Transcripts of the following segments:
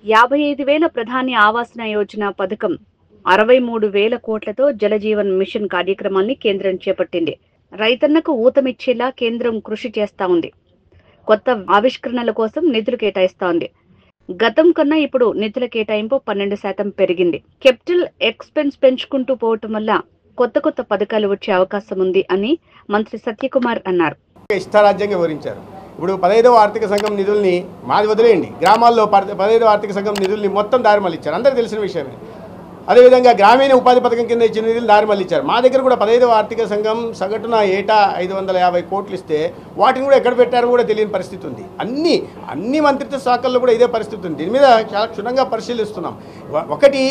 55,000 ప్రధాని ఆవాస్ యోజన పథకం 63,000 కోట్లతో జలజీవన్ మిషన్ కార్యక్రమాన్ని కేంద్రం చేపట్టింది. రైతన్నకు ఊతమిచ్చేలా కేంద్రం కృషి చేస్తా ఉంది. కొత్త ఆవిష్కరణల కోసం నిధులు కేటాయిస్తా ఉంది. గతం కన్నా ఇప్పుడు నిధుల కేటాయింపు 12% పెరిగింది. క్యాపిటల్ ఎక్స్‌పెన్స్ పెంచుకుంటూ పోవటం వల్ల కొత్త పథకాలు వచ్చే అవకాశం ఉంది అని మంత్రి సత్యకుమార్ అన్నారు. ఇష్టారాజ్యంగా వివరించారు. ఇప్పుడు 15వ ఆర్థిక సంఘం నిధుల్ని మాది వదిలేయండి, గ్రామాల్లో 15వ ఆర్థిక సంఘం నిధుల్ని మొత్తం దారి మళ్ళించారు. అందరూ తెలిసిన విషయమే. అదేవిధంగా గ్రామీణ ఉపాధి పథకం కింద ఇచ్చిన నిధులు దారి మళ్ళించారు. మా దగ్గర కూడా 15వ ఆర్థిక సంఘం సగటున ఏటా 550 కోట్లు ఇస్తే వాటిని కూడా ఎక్కడ పెట్టారో కూడా తెలియని పరిస్థితి ఉంది. అన్ని మంత్రిత్వ శాఖల్లో కూడా ఇదే పరిస్థితి ఉంది. దీని మీద చాలా క్షుణ్ణంగా పరిశీలిస్తున్నాం. ఒకటి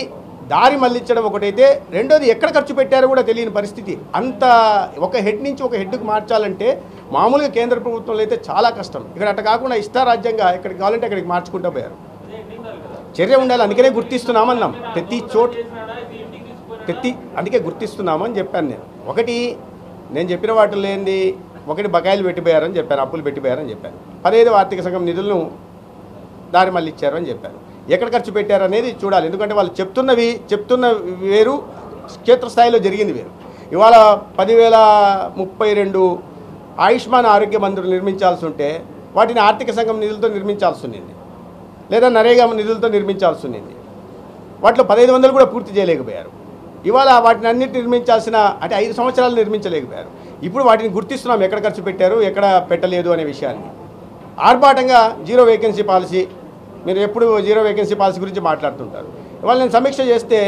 దారి మళ్ళించడం ఒకటైతే, రెండోది ఎక్కడ ఖర్చు పెట్టారో కూడా తెలియని పరిస్థితి. అంత ఒక హెడ్ నుంచి ఒక హెడ్కి మార్చాలంటే మామూలుగా కేంద్ర ప్రభుత్వంలో అయితే చాలా కష్టం. ఇక్కడ అట్లా కాకుండా ఇష్టారాజ్యంగా ఎక్కడికి కావాలంటే అక్కడికి మార్చుకుంటూ పోయారు. చర్య ఉండాలి, అందుకనే గుర్తిస్తున్నామన్నాం. అందుకే గుర్తిస్తున్నామని చెప్పాను నేను. ఒకటి నేను చెప్పిన వాటిలో ఏంది, ఒకటి బకాయిలు పెట్టిపోయారని చెప్పాను, అప్పులు పెట్టిపోయారని చెప్పాను. 15వ ఆర్థిక సంఘం నిధులను దారి మళ్ళీ ఇచ్చారు అని చెప్పాను. ఎక్కడ ఖర్చు పెట్టారు అనేది చూడాలి. ఎందుకంటే వాళ్ళు చెప్తున్న వేరు, క్షేత్రస్థాయిలో జరిగింది వేరు. ఇవాళ 10,032 ఆయుష్మాన్ ఆరోగ్య మందిరాలు నిర్మించాల్సి ఉంటే వాటిని ఆర్థిక సంఘం నిధులతో నిర్మించాల్సి ఉంది, లేదా నరేగా నిధులతో నిర్మించాల్సి ఉంది. వాటిలో 1500 కూడా పూర్తి చేయలేకపోయారు. ఇవాళ వాటిని అన్నిటిని నిర్మించాల్సిన అంటే 5 సంవత్సరాలు నిర్మించలేకపోయారు. ఇప్పుడు వాటిని గుర్తిస్తున్నాం, ఎక్కడ ఖర్చు పెట్టారు, ఎక్కడ పెట్టలేదు అనే విషయాన్ని. ఆర్భాటంగా జీరో వేకెన్సీ పాలసీ, మీరు ఎప్పుడు జీరో వేకెన్సీ పాలసీ గురించి మాట్లాడుతుంటారు. ఇవాళ నేను సమీక్ష చేస్తే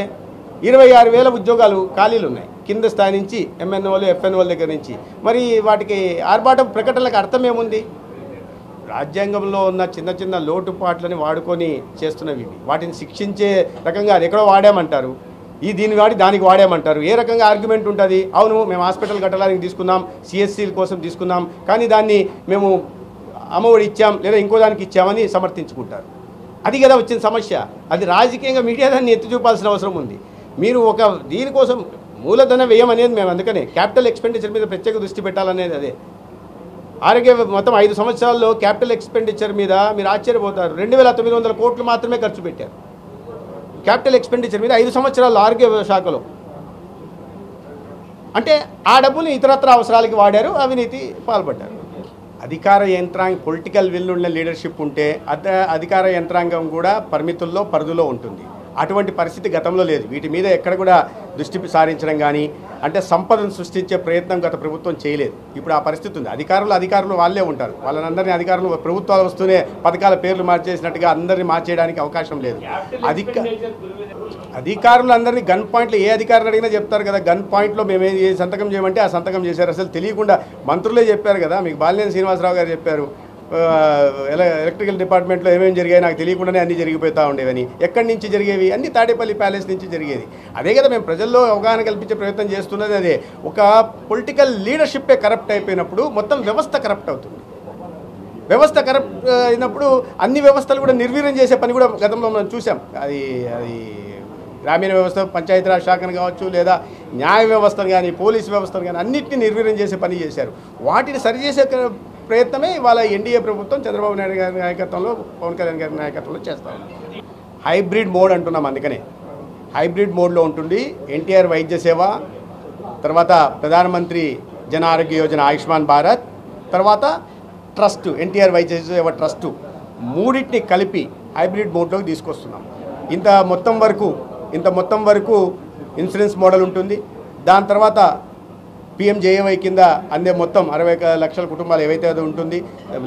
26,000 ఉద్యోగాలు ఖాళీలు ఉన్నాయి, కింద స్థాయి నుంచి ఎంఎన్ఓలు ఎఫ్ఎన్ఓల దగ్గర నుంచి. మరి వాటికి ఆర్భాటం ప్రకటనలకు అర్థం ఏముంది? రాజ్యాంగంలో ఉన్న చిన్న లోటుపాట్లని వాడుకొని చేస్తున్నవి. వాటిని శిక్షించే రకంగా అది ఎక్కడో వాడామంటారు, దీన్ని వాడి దానికి వాడామంటారు. ఏ రకంగా ఆర్గ్యుమెంట్ ఉంటుంది? అవును, మేము హాస్పిటల్ కట్టడానికి తీసుకున్నాం, సిఎస్సీల కోసం తీసుకున్నాం, కానీ దాన్ని మేము అమ్మఒడి ఇచ్చాం లేదా ఇంకో దానికి ఇచ్చామని సమర్థించుకుంటారు. అది కదా వచ్చిన సమస్య. అది రాజకీయంగా మీడియా దాన్ని ఎత్తి చూపాల్సిన అవసరం ఉంది. మీరు ఒక దీనికోసం మూలధన వ్యయం అనేది మేము అందుకనే క్యాపిటల్ ఎక్స్పెండిచర్ మీద ప్రత్యేక దృష్టి పెట్టాలనేది అదే. ఆరోగ్య మొత్తం 5 సంవత్సరాల్లో క్యాపిటల్ ఎక్స్పెండిచర్ మీద మీరు ఆశ్చర్యపోతారు, 2,900 కోట్లు మాత్రమే ఖర్చు పెట్టారు క్యాపిటల్ ఎక్స్పెండిచర్ మీద 5 సంవత్సరాల్లో ఆరోగ్య శాఖలో. అంటే ఆ డబ్బులు ఇతరత్ర అవసరాలకి వాడారు, అవినీతి పాల్పడ్డారు. అధికార యంత్రాంగం, పొలిటికల్ విల్ ఉన్న లీడర్షిప్ ఉంటే అధికార యంత్రాంగం కూడా పరిమితుల్లో పరిధిలో ఉంటుంది. అటువంటి పరిస్థితి గతంలో లేదు. వీటి మీద ఎక్కడ కూడా దృష్టి సారించడం కానీ అంటే సంపదను సృష్టించే ప్రయత్నం గత ప్రభుత్వం చేయలేదు. ఇప్పుడు ఆ పరిస్థితి ఉంది. అధికారులు వాళ్ళే ఉంటారు. వాళ్ళందరినీ అధికారులు ప్రభుత్వాలు వస్తూనే పథకాల పేర్లు మార్చేసినట్టుగా అందరినీ మార్చేయడానికి అవకాశం లేదు. అధికారులు అందరినీ గన్ పాయింట్లో ఏ అధికారులు అడిగినా చెప్తారు కదా, గన్ పాయింట్లో మేము ఏ సంతకం చేయమంటే ఆ సంతకం చేశారు. అసలు తెలియకుండా మంత్రులే చెప్పారు కదా, మీకు బాలినేని శ్రీనివాసరావు గారు చెప్పారు, ఎలక్ట్రికల్ డిపార్ట్మెంట్లో ఏమేమి జరిగాయి నాకు తెలియకుండానే అన్నీ జరిగిపోతూ ఉండేవని. ఎక్కడి నుంచి జరిగేవి? అన్నీ తాడేపల్లి ప్యాలెస్ నుంచి జరిగేది. అదే కదా మేము ప్రజల్లో అవగాహన కల్పించే ప్రయత్నం చేస్తున్నది. అదే ఒక పొలిటికల్ లీడర్షిప్పే కరప్ట్ అయిపోయినప్పుడు మొత్తం వ్యవస్థ కరప్ట్ అవుతుంది. వ్యవస్థ కరప్ట్ అయినప్పుడు అన్ని వ్యవస్థలు కూడా నిర్వీర్యం చేసే పని కూడా గతంలో మనం చూసాం. అది గ్రామీణ వ్యవస్థ, పంచాయతీరాజ్ శాఖను కావచ్చు, లేదా న్యాయ వ్యవస్థను కానీ, పోలీసు వ్యవస్థను కానీ అన్నింటినీ నిర్వీర్యం చేసే పని చేశారు. వాటిని సరిచేసే ప్రయత్నమే ఇవాళ ఎన్డీఏ ప్రభుత్వం చంద్రబాబు నాయుడు గారి నాయకత్వంలో, పవన్ కళ్యాణ్ గారి నాయకత్వంలో చేస్తాం. హైబ్రిడ్ మోడ్ అంటున్నాం. అందుకనే హైబ్రిడ్ మోడ్లో ఉంటుంది. ఎన్టీఆర్ వైద్య సేవ, తర్వాత ప్రధానమంత్రి జన ఆరోగ్య యోజన ఆయుష్మాన్ భారత్, తర్వాత ట్రస్ట్ ఎన్టీఆర్ వైద్య సేవ ట్రస్ట్, మూడింటిని కలిపి హైబ్రిడ్ మోడ్లోకి తీసుకొస్తున్నాం. ఇంత మొత్తం వరకు ఇన్సూరెన్స్ మోడల్ ఉంటుంది. దాని తర్వాత PMJAY కింద అందే మొత్తం 60 లక్షల కుటుంబాలు ఏవైతే అది ఉంటుంది,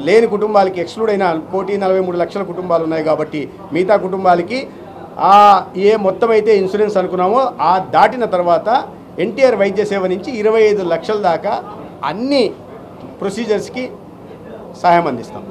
లేని కుటుంబాలకి ఎక్స్క్లూడ్ అయిన 1,43,00,000 కుటుంబాలు ఉన్నాయి కాబట్టి మిగతా కుటుంబాలకి ఏ మొత్తం అయితే ఇన్సూరెన్స్ అనుకున్నామో దాటిన తర్వాత ఎన్టీఆర్ వైద్య సేవ నుంచి 25 లక్షల దాకా అన్ని ప్రొసీజర్స్కి సహాయం అందిస్తాం.